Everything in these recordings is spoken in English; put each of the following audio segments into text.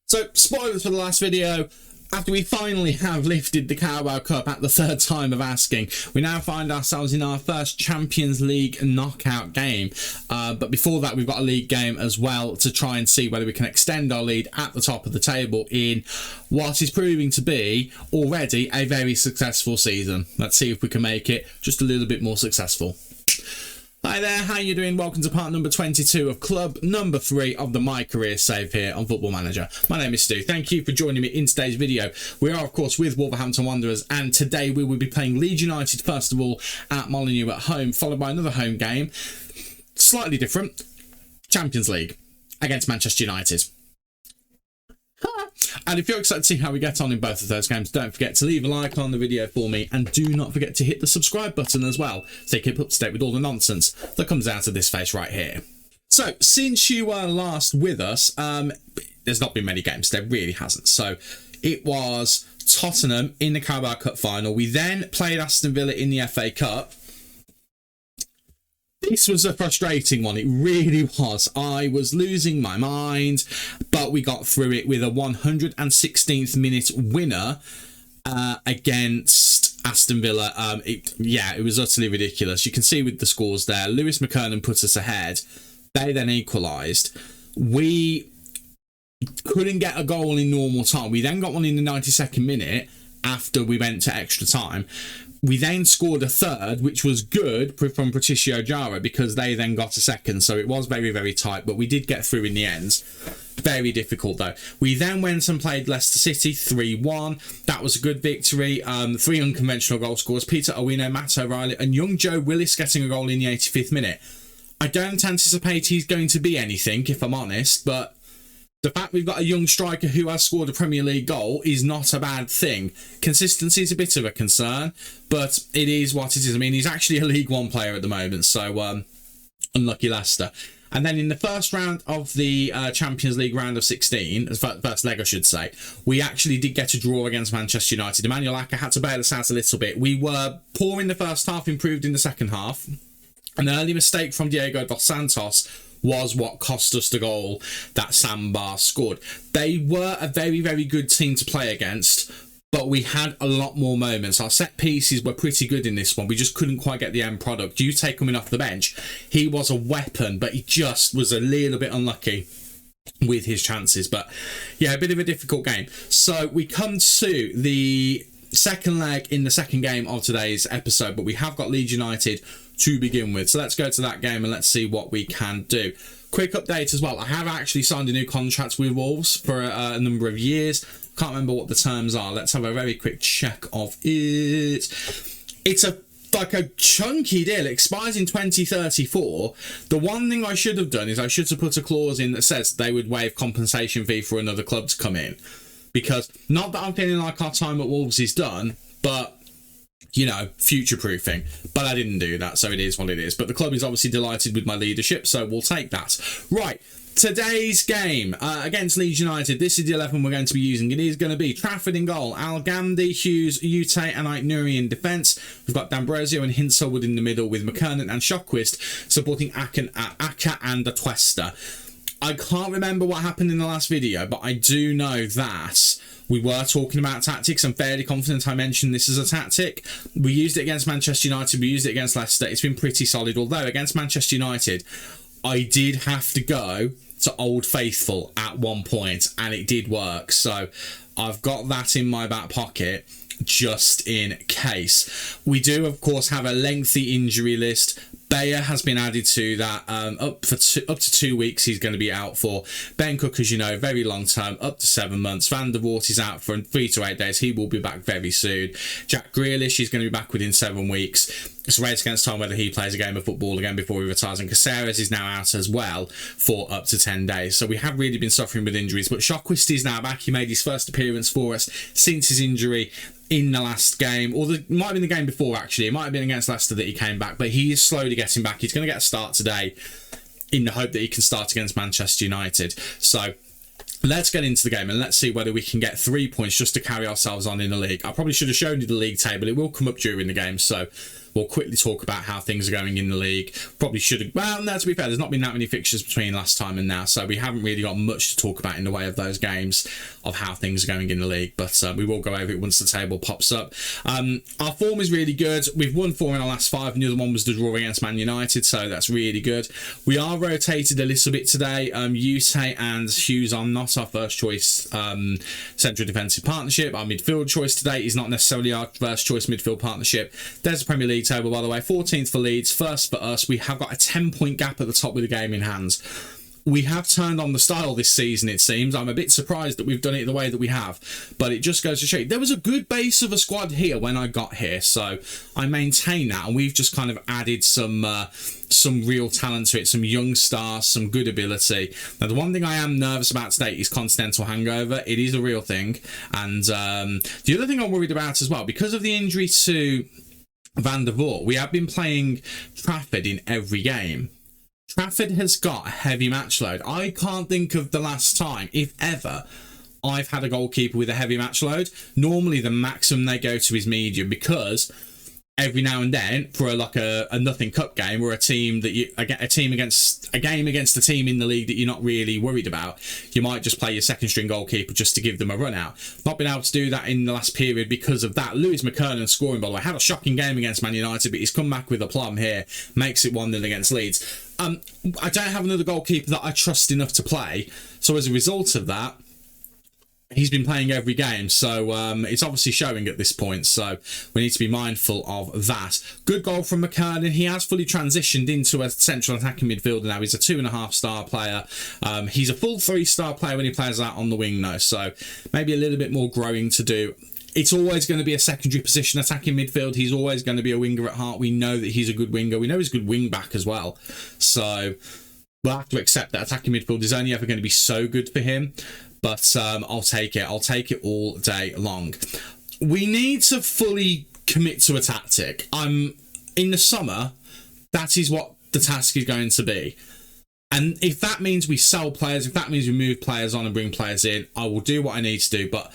So, spoilers for the last video. After we finally have lifted the Carabao Cup at the third time of asking, we now find ourselves in our first Champions League knockout game. But before that, we've got a league game as well to try and see whether we can extend our lead at the top of the table in what is proving to be already a very successful season. Let's see if we can make it just a little bit more successful. Hi there, how you doing? Welcome to part number 22 of club number 3 of the MyCareer save here on Football Manager. My name is Stu. Thank you for joining me in today's video. We are, of course, with Wolverhampton Wanderers, and today we will be playing Leeds United first of all at Molineux at home, followed by another home game, slightly different, Champions League against Manchester United. And if you're excited to see how we get on in both of those games, don't forget to leave a like on the video for me, and do not forget to hit the subscribe button as well, so you keep up to date with all the nonsense that comes out of this face right here. So, since you were last with us, there's not been many games, there really hasn't. So, it was Tottenham in the Carabao Cup final. We then played Aston Villa in the FA Cup. This was a frustrating one, it really was. I was losing my mind, but we got through it with a 116th minute winner against Aston Villa. It was utterly ridiculous. You can see with the scores there, Lewis McKernan put us ahead. They then equalised. We couldn't get a goal in normal time. We then got one in the 92nd minute after we went to extra time. We then scored a third, which was good from Patricio Jara, because they then got a second. So it was very, very tight, but we did get through in the end. Very difficult, though. We then went and played Leicester City 3-1. That was a good victory. 3 unconventional goal scorers. Peter Owino, Matt O'Reilly, and young Joe Willis getting a goal in the 85th minute. I don't anticipate he's going to be anything, if I'm honest, but the fact we've got a young striker who has scored a Premier League goal is not a bad thing. Consistency is a bit of a concern, but it is what it is. I mean, he's actually a League One player at the moment, so unlucky Leicester. And then in the first round of the Champions League round of 16, first leg I should say, we actually did get a draw against Manchester United. Emmanuel Aka had to bail us out a little bit. We were poor in the first half, improved in the second half. An early mistake from Diego dos Santos was what cost us the goal that Samba scored. They were a very, very good team to play against, but we had a lot more moments. Our set pieces were pretty good in this one. We just couldn't quite get the end product. You take coming off the bench, he was a weapon, but he just was a little bit unlucky with his chances. But yeah, a bit of a difficult game. So we come to the second leg in the second game of today's episode, but we have got Leeds United to begin with. So let's go to that game and let's see what we can do. Quick update as well. I have actually signed a new contract with Wolves for a number of years. Can't remember what the terms are. Let's have a very quick check of it. It's like a chunky deal. It expires in 2034. The one thing I should have done is I should have put a clause in that says they would waive compensation fee for another club to come in. Because not that I'm feeling like our time at Wolves is done, but you know, future-proofing. But I didn't do that, so it is what it is. But the club is obviously delighted with my leadership, so we'll take that. Right, today's game against Leeds United. This is the 11 we're going to be using. It is going to be Trafford in goal, Al Ghamdi, Hughes, Ute and Aït-Nouri in defence. We've got D'Ambrosio and Hinselwood in the middle with McKernan and Shockquist supporting Aka and Atuesta. I can't remember what happened in the last video, but I do know that we were talking about tactics. I'm fairly confident I mentioned this as a tactic. We used it against Manchester United. We used it against Leicester. It's been pretty solid. Although against Manchester United, I did have to go to Old Faithful at one point, and it did work. So I've got that in my back pocket just in case. We do, of course, have a lengthy injury list. Bayer has been added to that. Up to 2 weeks he's going to be out for. Ben Cook, as you know, very long term, up to 7 months. Van der Voort is out for 3 to 8 days. He will be back very soon. Jack Grealish is going to be back within 7 weeks. It's a race against time whether he plays a game of football again before he retires. And Caceres is now out as well for up to 10 days. So we have really been suffering with injuries. But Shockquist is now back. He made his first appearance for us since his injury in the last game, or it might have been the game before actually. It might have been against Leicester that he came back, but he is slowly getting back. He's going to get a start today in the hope that he can start against Manchester United. So let's get into the game and let's see whether we can get 3 points just to carry ourselves on in the league. I probably should have shown you the league table. It will come up during the game, so we'll quickly talk about how things are going in the league. Probably should have, well, no, to be fair, there's not been that many fixtures between last time and now, so we haven't really got much to talk about in the way of those games of how things are going in the league, but we will go over it once the table pops up. Our form is really good. We've won 4 in our last 5, and the other one was the draw against Man United, so that's really good. We are rotated a little bit today. Yusei and Hughes are not our first choice central defensive partnership. Our midfield choice today is not necessarily our first choice midfield partnership. There's the Premier League table, by the way. 14th for Leeds, first for us. We have got a 10-point gap at the top with the game in hands. We have turned on the style this season, it seems. I'm a bit surprised that we've done it the way that we have, but it just goes to show you, there was a good base of a squad here when I got here, so I maintain that, and we've just kind of added some real talent to it, some young stars, some good ability. Now, the one thing I am nervous about today is continental hangover. It is a real thing, and the other thing I'm worried about as well, because of the injury to Van der Voort, we have been playing Trafford in every game. Trafford has got a heavy match load. I can't think of the last time, if ever, I've had a goalkeeper with a heavy match load. Normally, the maximum they go to is medium, because every now and then, for a nothing cup game or a game against a team in the league that you're not really worried about, you might just play your second string goalkeeper just to give them a run out. Not been able to do that in the last period because of that. Lewis McKernan scoring, by the way, had a shocking game against Man United, but he's come back with a plum here, makes it 1-0 against Leeds. I don't have another goalkeeper that I trust enough to play, so as a result of that, he's been playing every game, so it's obviously showing at this point, so we need to be mindful of that. Good goal from McKernan. He has fully transitioned into a central attacking midfielder now. He's a 2.5-star player. He's a full 3-star player when he plays out on the wing, though, so maybe a little bit more growing to do. It's always going to be a secondary position, attacking midfield. He's always going to be a winger at heart. We know that he's a good winger. We know he's a good wing back as well, so we'll have to accept that attacking midfield is only ever going to be so good for him. But I'll take it. I'll take it all day long. We need to fully commit to a tactic. In the summer, that is what the task is going to be. And if that means we sell players, if that means we move players on and bring players in, I will do what I need to do. But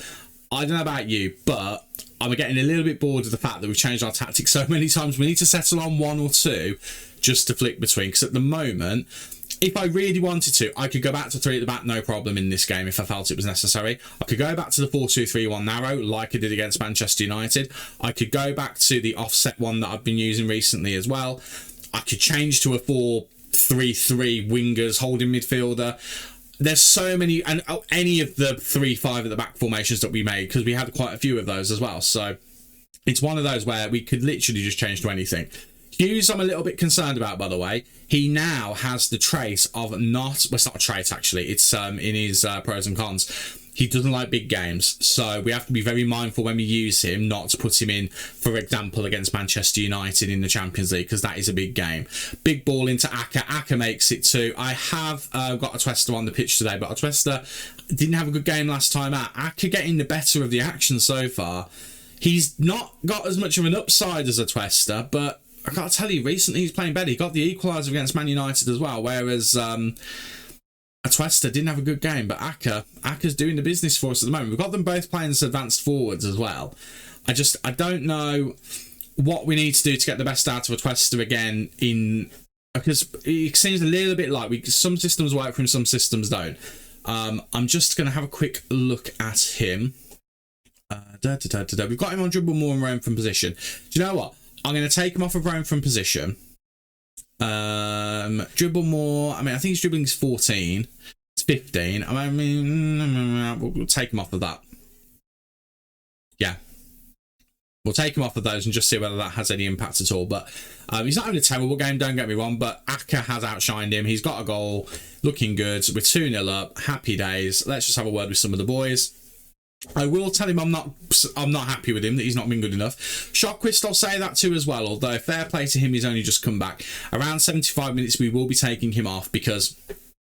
I don't know about you, but I'm getting a little bit bored of the fact that we've changed our tactics so many times. We need to settle on 1 or 2 just to flick between. Because at the moment, if I really wanted to, I could go back to 3 at the back, no problem in this game if I felt it was necessary. I could go back to the 4-2-3-1 narrow, like I did against Manchester United. I could go back to the offset one that I've been using recently as well. I could change to a 4-3-3 wingers holding midfielder. There's so many, and any of the 3-5 at the back formations that we made, because we had quite a few of those as well. So it's one of those where we could literally just change to anything. Hughes, I'm a little bit concerned about, by the way. He now has the trait of well, it's not a trait, actually. It's in his pros and cons. He doesn't like big games, so we have to be very mindful when we use him not to put him in, for example, against Manchester United in the Champions League, because that is a big game. Big ball into Aka. Aka makes it 2. I have got Atuesta on the pitch today, but Atuesta didn't have a good game last time out. Aka getting the better of the action so far. He's not got as much of an upside as Atuesta, but I got to tell you, recently he's playing better. He got the equaliser against Man United as well, whereas Atuesta didn't have a good game, but Aka's doing the business for us at the moment. We've got them both playing as advanced forwards as well. I don't know what we need to do to get the best out of Atuesta again, because it seems a little bit like some systems work for him, some systems don't. I'm just going to have a quick look at him. We've got him on dribble more and roam from position. Do you know what? I'm going to take him off of roam from position. Dribble more. I mean, I think his dribbling is 14. It's 15. I mean, we'll take him off of that. Yeah. We'll take him off of those and just see whether that has any impact at all. But he's not having a terrible game, don't get me wrong, but Aka has outshined him. He's got a goal, looking good. We're 2-0 up. Happy days. Let's just have a word with some of the boys. I will tell him I'm not happy with him, that he's not been good enough. Shockquist, I'll say that too as well, although fair play to him, he's only just come back. Around 75 minutes, we will be taking him off because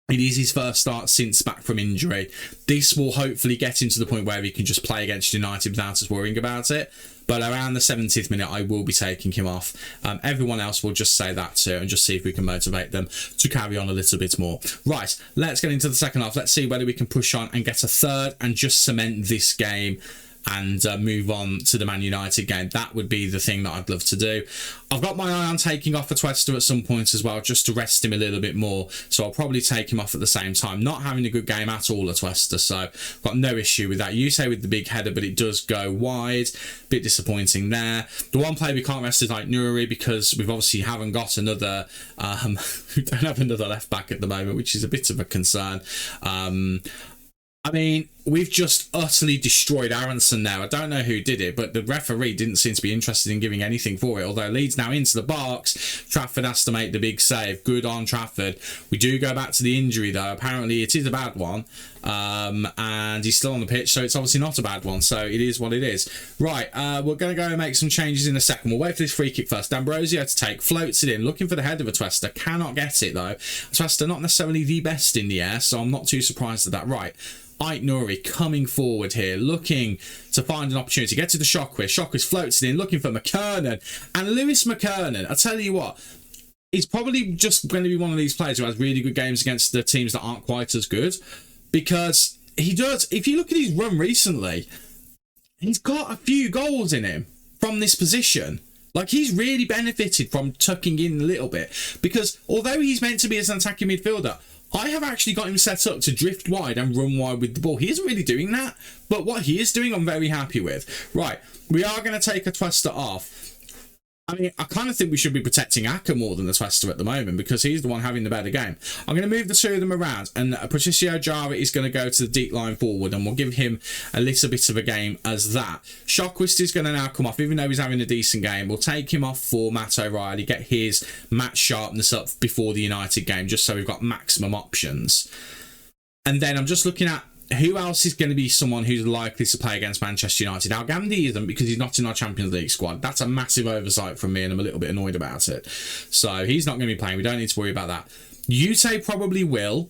it is his first start since back from injury. This will hopefully get him to the point where he can just play against United without us worrying about it. But around the 70th minute, I will be taking him off. Everyone else will just say that too and just see if we can motivate them to carry on a little bit more. Right, let's get into the second half. Let's see whether we can push on and get a third and just cement this game and move on to the Man United game. That would be the thing that I'd love to do. I've got my eye on taking off Atuesta at some point as well, just to rest him a little bit more. So I'll probably take him off at the same time. Not having a good game at all, Atuesta, so I've got no issue with that. You say with the big header, but it does go wide. Bit disappointing there. The one player we can't rest is like Nuri, because we've obviously haven't got another, we don't have another left back at the moment, which is a bit of a concern. I mean, we've just utterly destroyed Aronson now. I don't know who did it, but the referee didn't seem to be interested in giving anything for it. Although Leeds now into the box, Trafford has to make the big save. Good on Trafford. We do go back to the injury, though. Apparently, it is a bad one. And he's still on the pitch, so it's obviously not a bad one. So it is what it is. Right, we're going to go and make some changes in a second. We'll wait for this free kick first. D'Ambrosio to take, floats it in, looking for the head of Atuesta. Cannot get it, though. Atuesta not necessarily the best in the air, so I'm not too surprised at that. Right. Aït-Nouri coming forward here, looking to find an opportunity. Get to the Shockwave. Shockwave floats it in, looking for McKernan. And Lewis McKernan, I tell you what, he's probably just going to be one of these players who has really good games against the teams that aren't quite as good. Because he does, if you look at his run recently, he's got a few goals in him from this position. Like, he's really benefited from tucking in a little bit. Because although he's meant to be as an attacking midfielder, I have actually got him set up to drift wide and run wide with the ball. He isn't really doing that, but what he is doing, I'm very happy with. Right, we are going to take Atuesta off. I mean, I kind of think we should be protecting Aka more than Atuesta at the moment, because he's the one having the better game. I'm going to move the two of them around, and Patricio Jara is going to go to the deep line forward, and we'll give him a little bit of a game as that. Shockwist is going to now come off, even though he's having a decent game. We'll take him off for Matt O'Reilly, get his match sharpness up before the United game, just so we've got maximum options. And then I'm just looking at who else is going to be someone who's likely to play against Manchester United. Al Ghamdi isn't, because he's not in our Champions League squad. That's a massive oversight from me, and I'm a little bit annoyed about it. So he's not going to be playing. We don't need to worry about that. Ute probably will,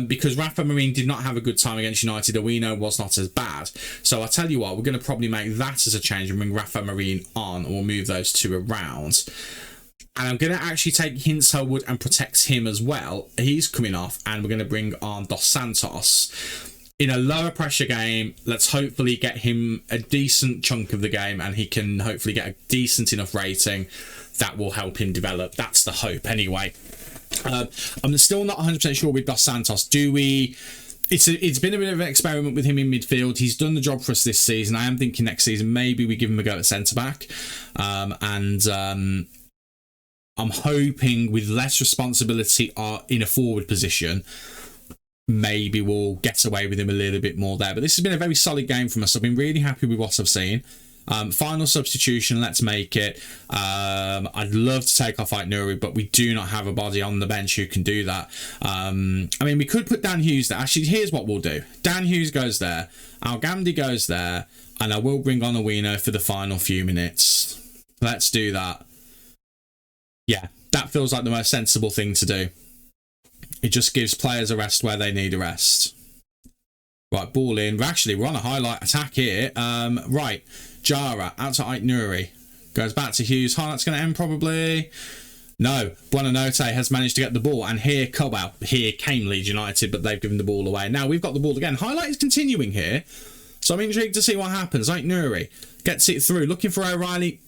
because Rafa Marine did not have a good time against United. Owino was not as bad. So I'll tell you what, we're going to probably make that as a change and bring Rafa Marine on, and we'll move those two around. And I'm going to actually take Hinselwood and protect him as well. He's coming off, and we're going to bring on Dos Santos. In a lower pressure game, let's hopefully get him a decent chunk of the game, and he can hopefully get a decent enough rating that will help him develop. That's the hope anyway. I'm still not 100% sure with Dos Santos. Do we... It's been a bit of an experiment with him in midfield. He's done the job for us this season. I am thinking next season maybe we give him a go at centre-back. I'm hoping with less responsibility in a forward position, maybe we'll get away with him a little bit more there. But this has been a very solid game from us. I've been really happy with what I've seen. Final substitution, let's make it. I'd love to take off Aït-Nouri, but we do not have a body on the bench who can do that. I mean, we could put Dan Hughes there. Actually, here's what we'll do. Dan Hughes goes there. Al Ghamdi goes there. And I will bring on Owino for the final few minutes. Let's do that. Yeah, that feels like the most sensible thing to do. It just gives players a rest where they need a rest. Right, ball in. We're on a highlight attack here. Right, Jara out to Aït-Nouri. Goes back to Hughes. Highlight's going to end probably. No, Buonanotte has managed to get the ball. And here came Leeds United, but they've given the ball away. Now we've got the ball again. Highlight is continuing here. So I'm intrigued to see what happens. Aït-Nouri gets it through. Looking for O'Reilly.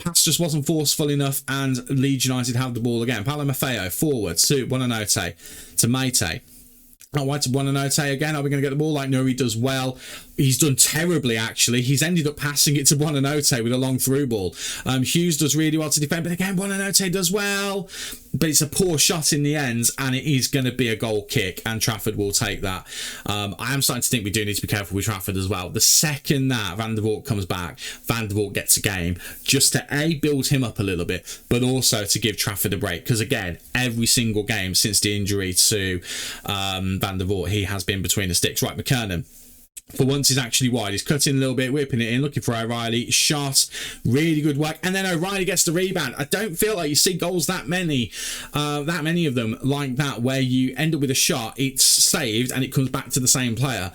Pass just wasn't forceful enough, and Leeds United have the ball again. Paulo Maffeo forward to Buonanotte, to Mate. Why to Buonanotte again? Are we going to get the ball? Like Nuri does well. He's done terribly, actually. He's ended up passing it to Buonanotte with a long through ball. Hughes does really well to defend, but again, Buonanotte does well. But it's a poor shot in the end, and it is going to be a goal kick, and Trafford will take that. I am starting to think we do need to be careful with Trafford as well. The second that Van der Voort comes back, Van der Voort gets a game, just to build him up a little bit, but also to give Trafford a break. Because again, every single game since the injury to Van der Voort, he has been between the sticks. Right, McKernan. For once, he's actually wide. He's cutting a little bit, whipping it in, looking for O'Reilly. Shot, really good work. And then O'Reilly gets the rebound. I don't feel like you see goals that many of them like that, where you end up with a shot, it's saved, and it comes back to the same player.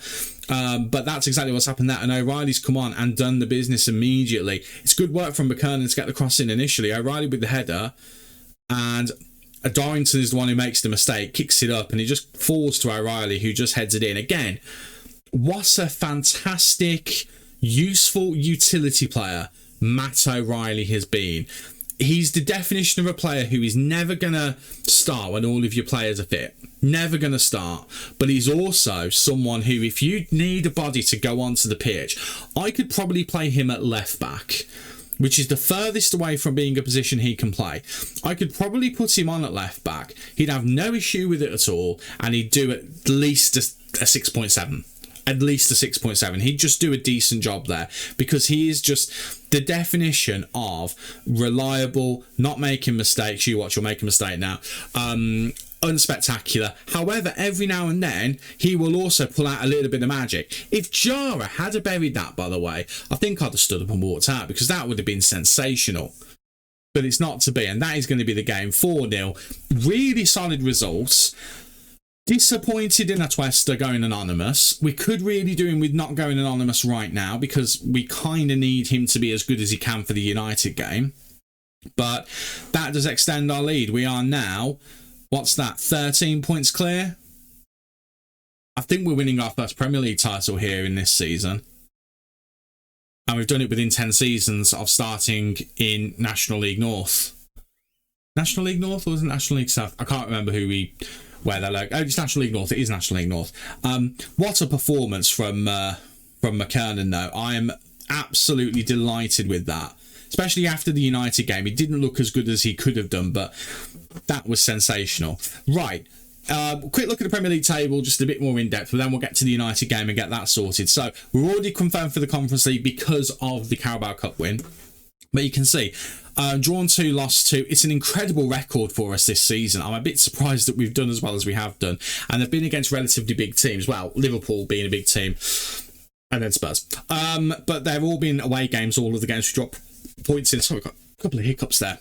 But that's exactly what's happened there. And O'Reilly's come on and done the business immediately. It's good work from McKernan to get the cross in initially. O'Reilly with the header. And Dorrington is the one who makes the mistake, kicks it up, and it just falls to O'Reilly, who just heads it in. Again, what a fantastic useful utility player Matt O'Reilly has been. He's the definition of a player who is never going to start when all of your players are fit. Never going to start. But he's also someone who, if you need a body to go onto the pitch, I could probably play him at left back, which is the furthest away from being a position he can play. I could probably put him on at left back. He'd have no issue with it at all, and he'd do at least a 6.7. At least a 6.7. He'd just do a decent job there, because he is just the definition of reliable, not making mistakes. You watch, you'll make a mistake now. Unspectacular. However, every now and then he will also pull out a little bit of magic. If Jara had buried that, by the way, I think I'd have stood up and walked out, because that would have been sensational. But it's not to be, and that is going to be the game. 4-0. Really solid results. Disappointed in Atuesta going anonymous. We could really do him with not going anonymous right now, because we kind of need him to be as good as he can for the United game. But that does extend our lead. We are now, what's that, 13 points clear? I think we're winning our first Premier League title here in this season. And we've done it within 10 seasons of starting in National League North. National League North, or was it National League South? I can't remember where they're like. Oh, it's National League North. It is National League North. What a performance from McKernan, though. I am absolutely delighted with that. Especially after the United game. He didn't look as good as he could have done, but that was sensational. Right. Quick look at the Premier League table, just a bit more in depth, but then we'll get to the United game and get that sorted. So we're already confirmed for the Conference League because of the Carabao Cup win. But you can see, drawn 2, lost 2. It's an incredible record for us this season. I'm a bit surprised that we've done as well as we have done. And they've been against relatively big teams. Well, Liverpool being a big team, and then Spurs. But they've all been away games, all of the games we dropped points in. Sorry, we've got a couple of hiccups there.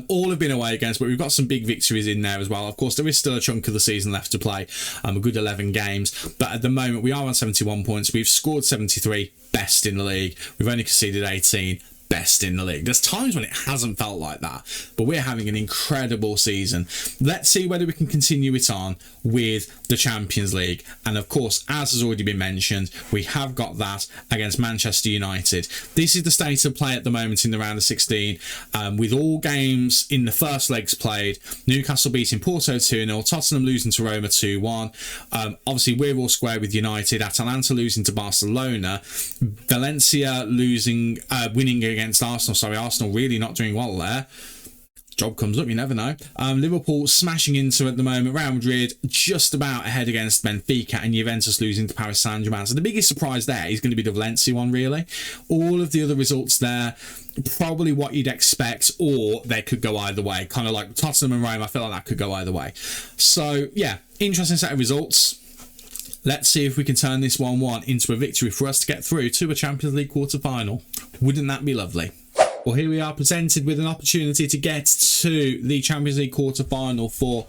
All have been away games, but we've got some big victories in there as well. Of course, there is still a chunk of the season left to play, a good 11 games. But at the moment, we are on 71 points. We've scored 73, best in the league. We've only conceded 18, best in the league. There's times when it hasn't felt like that, but we're having an incredible season. Let's see whether we can continue it on with the Champions League. And of course, as has already been mentioned, we have got that against Manchester United. This is the state of play at the moment in the round of 16, with all games in the first legs played. Newcastle beating Porto 2-0, Tottenham losing to Roma 2-1. Obviously, we're all square with United. Atalanta losing to Barcelona. Valencia winning against Arsenal. Sorry, Arsenal really not doing well there. Job comes up, you never know. Liverpool smashing into at the moment. Real Madrid just about ahead against Benfica, and Juventus losing to Paris Saint-Germain. So the biggest surprise there is going to be the Valencia one, really. All of the other results there, probably what you'd expect, or they could go either way. Kind of like Tottenham and Rome, I feel like that could go either way. So, yeah, interesting set of results. Let's see if we can turn this 1-1 into a victory for us to get through to a Champions League quarter-final. Wouldn't that be lovely? Well, here we are presented with an opportunity to get to the Champions League quarter-final for,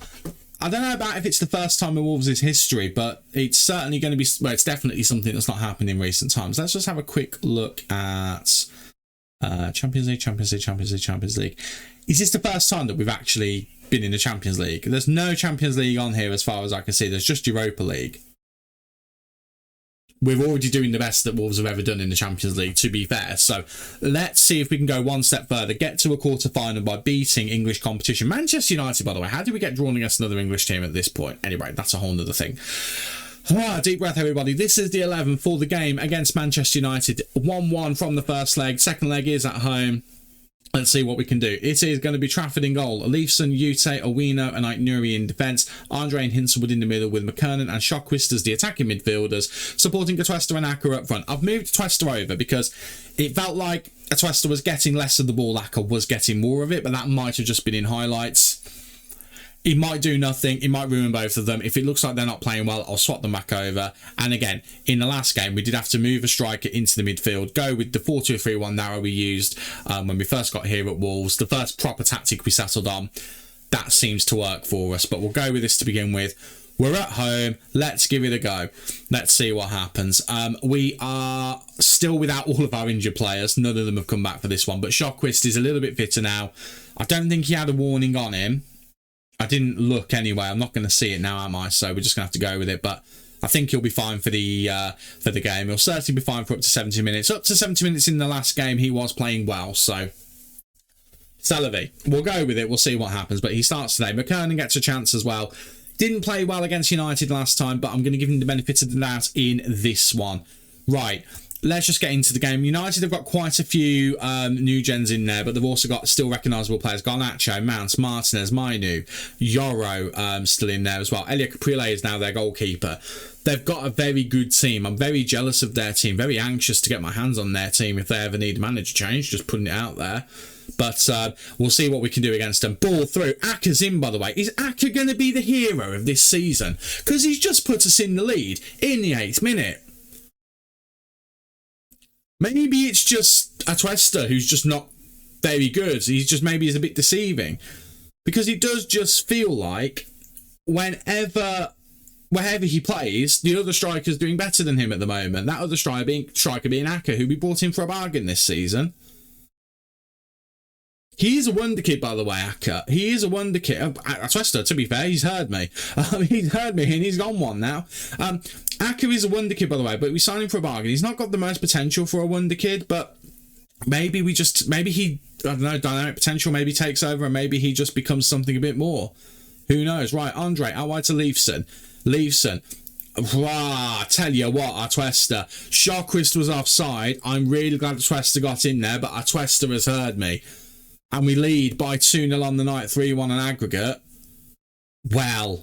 I don't know about if it's the first time in Wolves' history, but it's certainly going to be, well, it's definitely something that's not happened in recent times. Let's just have a quick look at Champions League. Is this the first time that we've actually been in the Champions League? There's no Champions League on here as far as I can see. There's just Europa League. We're already doing the best that Wolves have ever done in the Champions League, to be fair. So let's see if we can go one step further, get to a quarter-final by beating English competition. Manchester United, by the way, how did we get drawn against another English team at this point? Anyway, that's a whole other thing. Deep breath, everybody. This is the 11 for the game against Manchester United. 1-1 from the first leg. Second leg is at home. Let's see what we can do. It is going to be Trafford in goal. Leifson, Ute, Owino and Aït-Nouri in defence. Andre and Hinselwood in the middle with McKernan and Shockquist as the attacking midfielders, supporting Atuesta and Aka up front. I've moved Atuesta over because it felt like Atuesta was getting less of the ball, Aka was getting more of it, but that might have just been in highlights. He might do nothing. He might ruin both of them. If it looks like they're not playing well, I'll swap them back over. And again, in the last game, we did have to move a striker into the midfield, go with the 4-2-3-1 narrow we used when we first got here at Wolves. The first proper tactic we settled on. That seems to work for us, but we'll go with this to begin with. We're at home. Let's give it a go. Let's see what happens. We are still without all of our injured players. None of them have come back for this one, but Shockquist is a little bit fitter now. I don't think he had a warning on him. I didn't look anyway. I'm not going to see it now, am I? So we're just going to have to go with it. But I think he'll be fine for the game. He'll certainly be fine for up to 70 minutes. Up to 70 minutes in the last game, he was playing well. So, Salavi, we'll go with it. We'll see what happens. But he starts today. McKernan gets a chance as well. Didn't play well against United last time, but I'm going to give him the benefit of the doubt in this one. Right. Let's just get into the game. United have got quite a few new gens in there, but they've also got still recognisable players. Garnacho, Mount, Martinez, Mainu, Yoro still in there as well. Elia Caprile is now their goalkeeper. They've got a very good team. I'm very jealous of their team. Very anxious to get my hands on their team if they ever need a manager change. Just putting it out there. But we'll see what we can do against them. Ball through. Aka's in, by the way. Is Aka going to be the hero of this season? Because he's just put us in the lead in the 8th minute. Maybe it's just Atuesta who's just not very good. Maybe he's a bit deceiving. Because it does just feel like wherever he plays, the other striker's doing better than him at the moment. That other striker being Aka, who we bought in for a bargain this season. He is a wonder kid, by the way, Aka. He is a wonder kid. Atuesta, to be fair, he's heard me. He's heard me and he's on one now. Aka is a wonder kid, by the way, but we signed him for a bargain. He's not got the most potential for a wonder kid, but maybe he, I don't know, dynamic potential maybe takes over and maybe he just becomes something a bit more. Who knows? Right, Andre, out wide to Leifson. Tell you what, Atuesta. Shawquist was offside. I'm really glad Atuesta got in there, but Atuesta has heard me. And we lead by 2-0 on the night, 3-1 on aggregate. Well,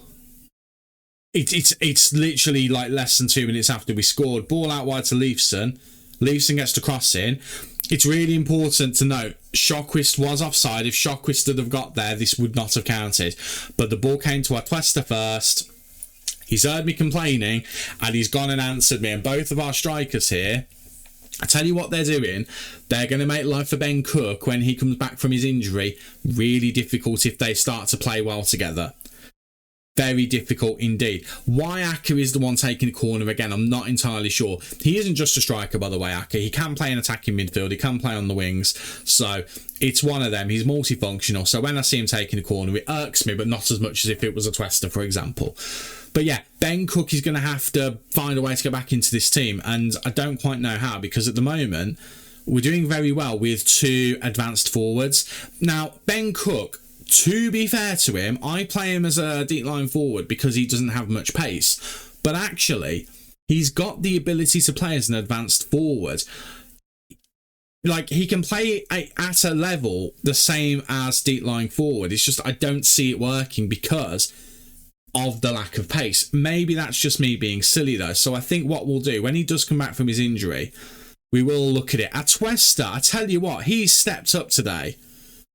it's literally like less than 2 minutes after we scored. Ball out wide to Leifson. Leifson gets to cross in. It's really important to note, Shawquist was offside. If Shawquist had have got there, this would not have counted. But the ball came to Atuesta first. He's heard me complaining, and he's gone and answered me. And both of our strikers here, I tell you what they're doing. They're going to make life for Ben Cook when he comes back from his injury really difficult if they start to play well together. Very difficult indeed. Why Aka is the one taking the corner again, I'm not entirely sure. He isn't just a striker, by the way, Aka. He can play in attacking midfield. He can play on the wings. So it's one of them. He's multifunctional. So when I see him taking the corner, it irks me, but not as much as if it was Atuesta, for example. But yeah, Ben Cook is going to have to find a way to get back into this team. And I don't quite know how, because at the moment, we're doing very well with 2 advanced forwards. Now, Ben Cook, to be fair to him, I play him as a deep line forward because he doesn't have much pace. But actually, he's got the ability to play as an advanced forward. Like, he can play at a level the same as deep line forward. It's just I don't see it working because of the lack of pace. Maybe that's just me being silly though. So I think what we'll do, when he does come back from his injury, we will look at it. Atuesta, I tell you what, he's stepped up today.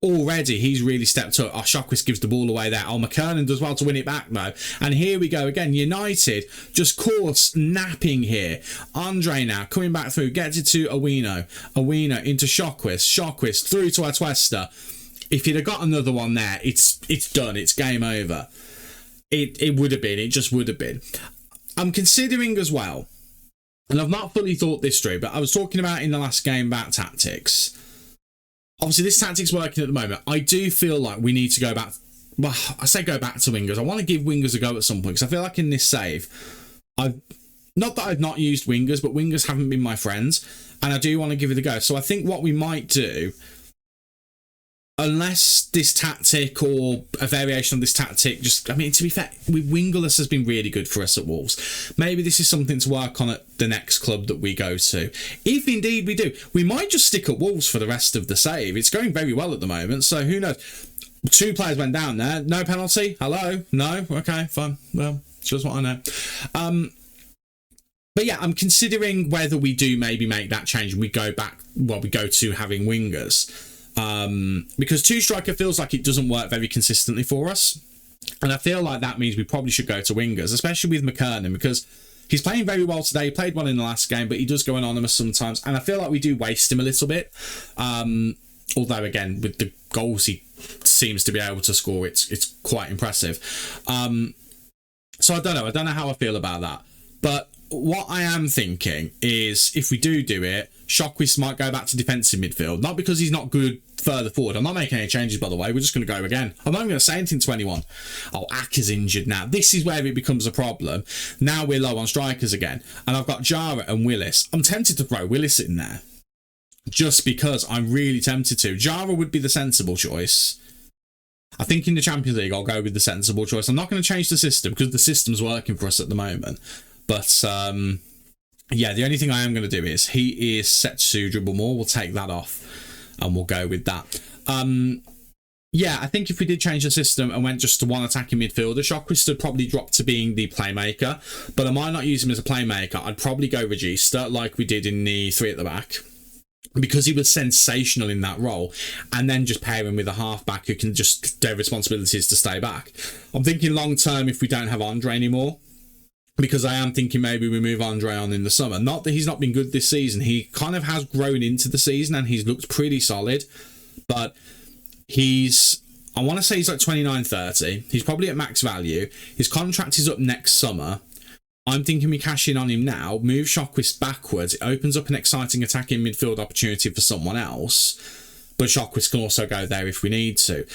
Already, he's really stepped up. Oh, Shawquist gives the ball away there. Oh, McKernan does well to win it back though. And here we go again. United just caught napping here. Andre now coming back through. Gets it to Owino. Owino into Shawquist. Shawquist through to Atuesta. If he'd have got another one there, it's done. It's game over. It would have been. It just would have been. I'm considering as well, and I've not fully thought this through, but I was talking about in the last game about tactics. Obviously, this tactic's working at the moment. I do feel like we need to go back. Well, I say go back to wingers. I want to give wingers a go at some point because I feel like in this save, not that I've not used wingers, but wingers haven't been my friends, and I do want to give it a go. So I think what we might do, unless this tactic or a variation of this tactic, to be fair, wingerless has been really good for us at Wolves. Maybe this is something to work on at the next club that we go to. If indeed we do, we might just stick at Wolves for the rest of the save. It's going very well at the moment, so who knows? 2 players went down there. No penalty? Hello? No? Okay, fine. Well, it's just what I know. But yeah, I'm considering whether we do maybe make that change and we go to having wingers. Because 2 striker feels like it doesn't work very consistently for us. And I feel like that means we probably should go to wingers, especially with McKernan, because he's playing very well today. He played well in the last game, but he does go anonymous sometimes. And I feel like we do waste him a little bit. Although, again, with the goals he seems to be able to score, it's quite impressive. So I don't know. I don't know how I feel about that. But what I am thinking is if we do it, Shockwist might go back to defensive midfield. Not because he's not good further forward. I'm not making any changes, by the way. We're just going to go again. I'm not even going to say anything to anyone. Oh, Aka's injured now. This is where it becomes a problem. Now we're low on strikers again. And I've got Jara and Willis. I'm tempted to throw Willis in there. Just because I'm really tempted to. Jara would be the sensible choice. I think in the Champions League, I'll go with the sensible choice. I'm not going to change the system because the system's working for us at the moment. But, yeah, the only thing I am going to do is he is set to dribble more. We'll take that off and we'll go with that. Yeah, I think if we did change the system and went just to one attacking midfielder, Shockwist would probably drop to being the playmaker. But I might not use him as a playmaker. I'd probably go Regista like we did in the 3 at the back, because he was sensational in that role, and then just pair him with a halfback who can just, their responsibilities to stay back. I'm thinking long term if we don't have Andre anymore, because I am thinking maybe we move Andre on in the summer. Not that he's not been good this season. He kind of has grown into the season and he's looked pretty solid, but he's, I want to say he's like 29, 30. He's probably at max value. His contract is up next summer. I'm thinking we cash in on him now, move Shockwist backwards. It opens up an exciting attacking midfield opportunity for someone else. But Shockwist can also go there if we need to.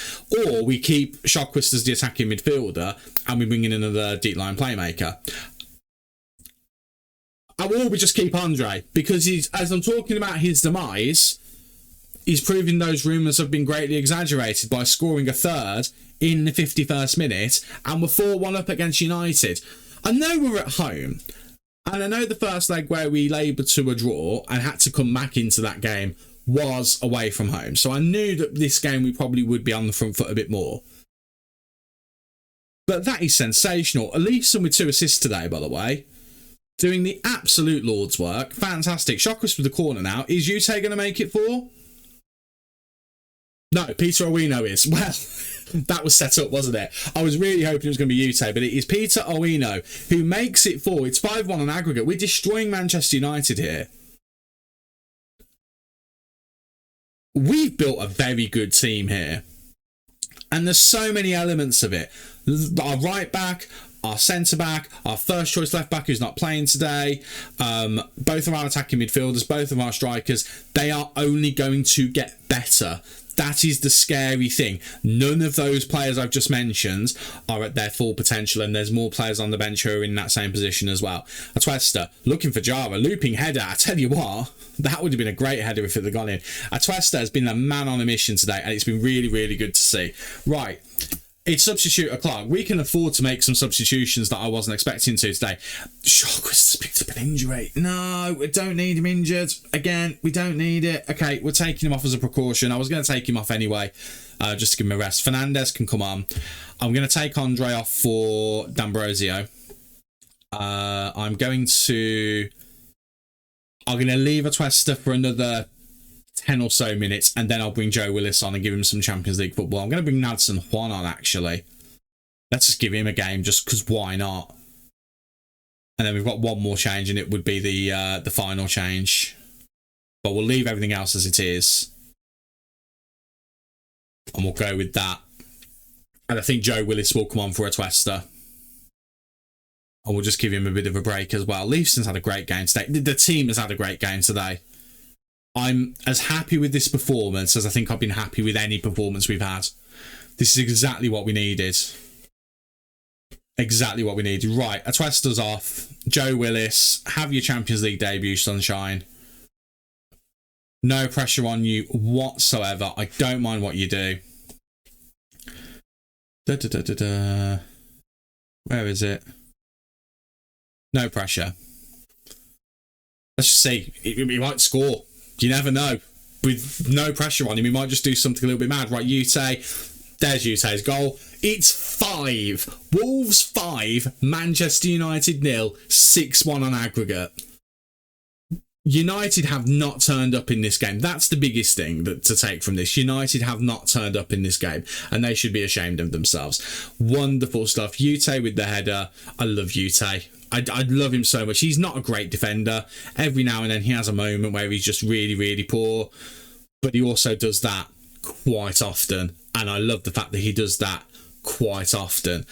Or we keep Shockwist as the attacking midfielder and we bring in another deep line playmaker. Or we just keep Andre, because he's, as I'm talking about his demise, he's proving those rumours have been greatly exaggerated by scoring a third in the 51st minute, and we're 4-1 up against United. I know we're at home, and I know the first leg where we laboured to a draw and had to come back into that game was away from home. So I knew that this game we probably would be on the front foot a bit more. But that is sensational. Aleeson with 2 assists today, by the way. Doing the absolute Lord's work. Fantastic. Shockwist with the corner now. Is Ute going to make it 4? No, Peter Owino is. Well, that was set up, wasn't it? I was really hoping it was going to be Ute, but it is Peter Owino who makes it 4. It's 5-1 on aggregate. We're destroying Manchester United here. We've built a very good team here. And there's so many elements of it. Our right back, our centre back, our first choice left back who's not playing today, both of our attacking midfielders, both of our strikers, they are only going to get better. That is the scary thing. None of those players I've just mentioned are at their full potential, and there's more players on the bench who are in that same position as well. Atuesta looking for Jara, looping header. I tell you what, that would have been a great header if it had gone in. Atuesta has been a man on a mission today, and it's been really, really good to see. Right. It's substitute o'clock. We can afford to make some substitutions that I wasn't expecting to today. Shockwist has picked up an injury. No, we don't need him injured. Again, we don't need it. Okay, we're taking him off as a precaution. I was going to take him off anyway, just to give him a rest. Fernandez can come on. I'm going to take Andre off for D'Ambrosio. I'm going to leave Atuesta for another 10 or so minutes, and then I'll bring Joe Willis on and give him some Champions League football. I'm going to bring Nadson Juan on, actually. Let's just give him a game, just because why not? And then we've got one more change, and it would be the final change. But we'll leave everything else as it is. And we'll go with that. And I think Joe Willis will come on for Atuesta. And we'll just give him a bit of a break as well. Leifson's had a great game today. The team has had a great game today. I'm as happy with this performance as I think I've been happy with any performance we've had. This is exactly what we needed. Exactly what we needed. Right, Atuesta's off. Joe Willis, have your Champions League debut, sunshine. No pressure on you whatsoever. I don't mind what you do. Where is it? No pressure. Let's just see. He might score. You never know. With no pressure on him, he might just do something a little bit mad. Right, Ute. There's Ute's goal. It's 5. Wolves 5. Manchester United 0. 6-1 on aggregate. United have not turned up in this game. That's the biggest thing to take from this. United have not turned up in this game, and they should be ashamed of themselves. Wonderful stuff. Ute with the header. I love Ute. I love him so much. He's not a great defender. Every now and then he has a moment where he's just really, really poor. But he also does that quite often. And I love the fact that he does that quite often.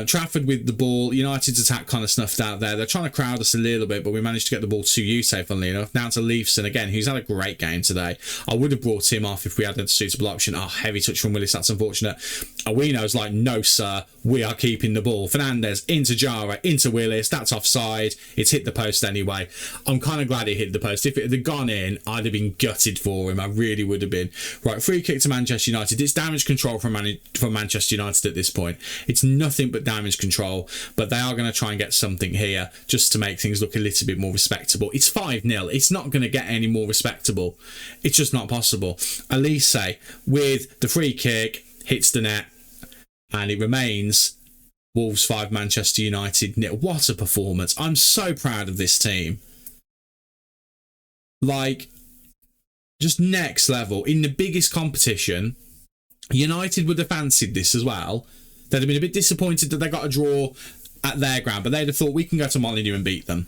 Trafford with the ball, United's attack kind of snuffed out there. They're trying to crowd us a little bit, but we managed to get the ball to Ute, funnily enough. Now to Leifson again, who's had a great game today. I would have brought him off if we had a suitable option. Oh, heavy touch from Willis, that's unfortunate. Awino's like, no sir, we are keeping the ball. Fernandez into Jara, into Willis, that's offside. It's hit the post anyway. I'm kind of glad it hit the post. If it had gone in, I'd have been gutted for him. I really would have been. Right, free kick to Manchester United. It's damage control from Manchester United at this point. It's nothing but damage control, but they are going to try and get something here just to make things look a little bit more respectable. It's 5-0. It's not going to get any more respectable. It's just not possible. Elise with the free kick hits the net, and it remains Wolves 5, Manchester United 0. What a performance. I'm so proud of this team. Like, just next level. In the biggest competition, United would have fancied this as well. They'd have been a bit disappointed that they got a draw at their ground, but they'd have thought we can go to Molineux and beat them.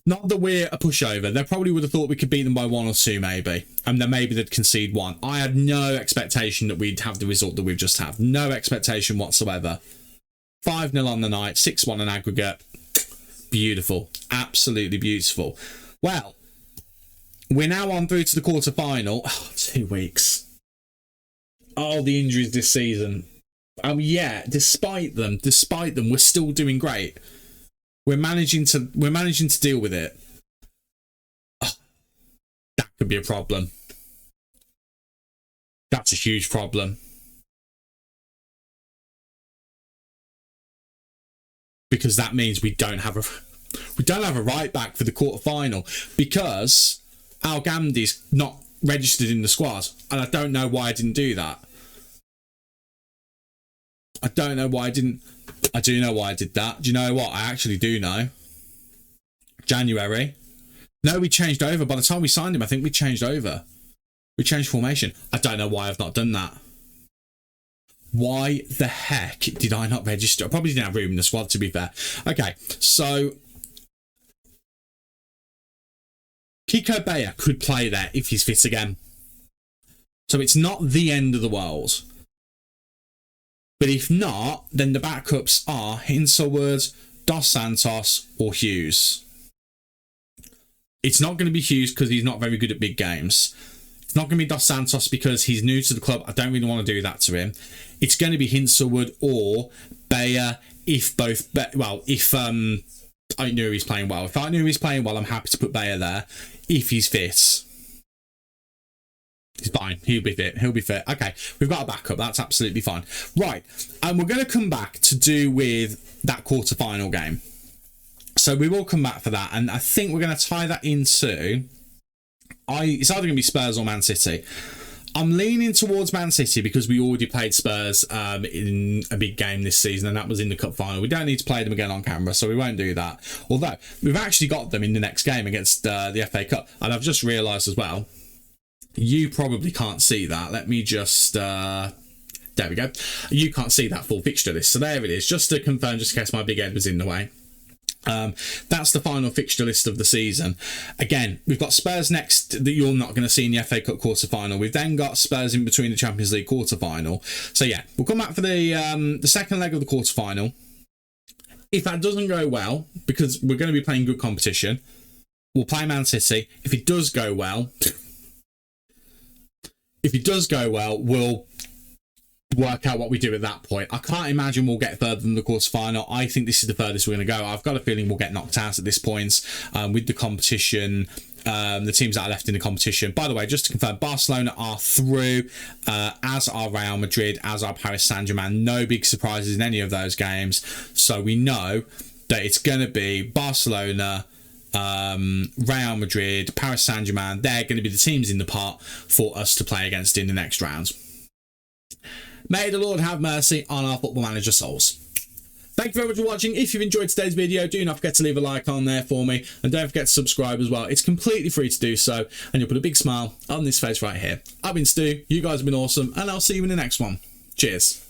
Not that we're a pushover. They probably would have thought we could beat them by 1 or 2 maybe. And then maybe they'd concede 1. I had no expectation that we'd have the result that we've just had. No expectation whatsoever. 5-0 on the night, 6-1 in aggregate. Beautiful. Absolutely beautiful. Well, we're now on through to the quarter-final. Oh, 2 weeks. Oh, the injuries this season. Yeah, despite them, we're still doing great. We're managing to deal with it. Oh, that could be a problem. That's a huge problem. Because that means we don't have a right back for the quarter-final, because Al Ghamdi's not registered in the squad, and I don't know why I didn't do that. I don't know why I didn't. I do know why I did that. Do you know what? I actually do know. January. No, we changed over. By the time we signed him, I think we changed over. We changed formation. I don't know why I've not done that. Why the heck did I not register? I probably didn't have room in the squad, to be fair. Okay, so Kiko Bayer could play there if he's fit again. So it's not the end of the world. But if not, then the backups are Hinselwood, Dos Santos or Hughes. It's not going to be Hughes because he's not very good at big games. It's not going to be Dos Santos because he's new to the club. I don't really want to do that to him. It's going to be Hinselwood or Bayer if both... if I knew he's playing well. If I knew he's playing well, I'm happy to put Bayer there if he's fit. He's fine. He'll be fit. He'll be fit. Okay, we've got a backup. That's absolutely fine. Right, and we're going to come back to do with that quarter-final game. So we will come back for that, and I think we're going to tie that into... It's either going to be Spurs or Man City. I'm leaning towards Man City because we already played Spurs in a big game this season, and that was in the cup final. We don't need to play them again on camera, so we won't do that. Although, we've actually got them in the next game against the FA Cup, and I've just realised as well, you probably can't see that. Let me just... there we go. You can't see that full fixture list. So there it is. Just to confirm, just in case my big head was in the way. That's the final fixture list of the season. Again, we've got Spurs next that you're not going to see in the FA Cup quarter-final. We've then got Spurs in between the Champions League quarter-final. So yeah, we'll come back for the second leg of the quarter-final. If that doesn't go well, because we're going to be playing good competition, we'll play Man City. If it does go well... we'll work out what we do at that point. I can't imagine we'll get further than the quarter-final. I think this is the furthest we're going to go. I've got a feeling we'll get knocked out at this point with the competition, the teams that are left in the competition. By the way, just to confirm, Barcelona are through, as are Real Madrid, as are Paris Saint-Germain. No big surprises in any of those games. So we know that it's going to be Barcelona, Real Madrid, Paris Saint-Germain. They're going to be the teams in the pot for us to play against in the next round. May the Lord have mercy on our Football Manager souls. Thank you very much for watching. If you've enjoyed today's video, do not forget to leave a like on there for me, and don't forget to subscribe as well. It's completely free to do so, and you'll put a big smile on this face right here. I've been Stu, you guys have been awesome, and I'll see you in the next one. Cheers.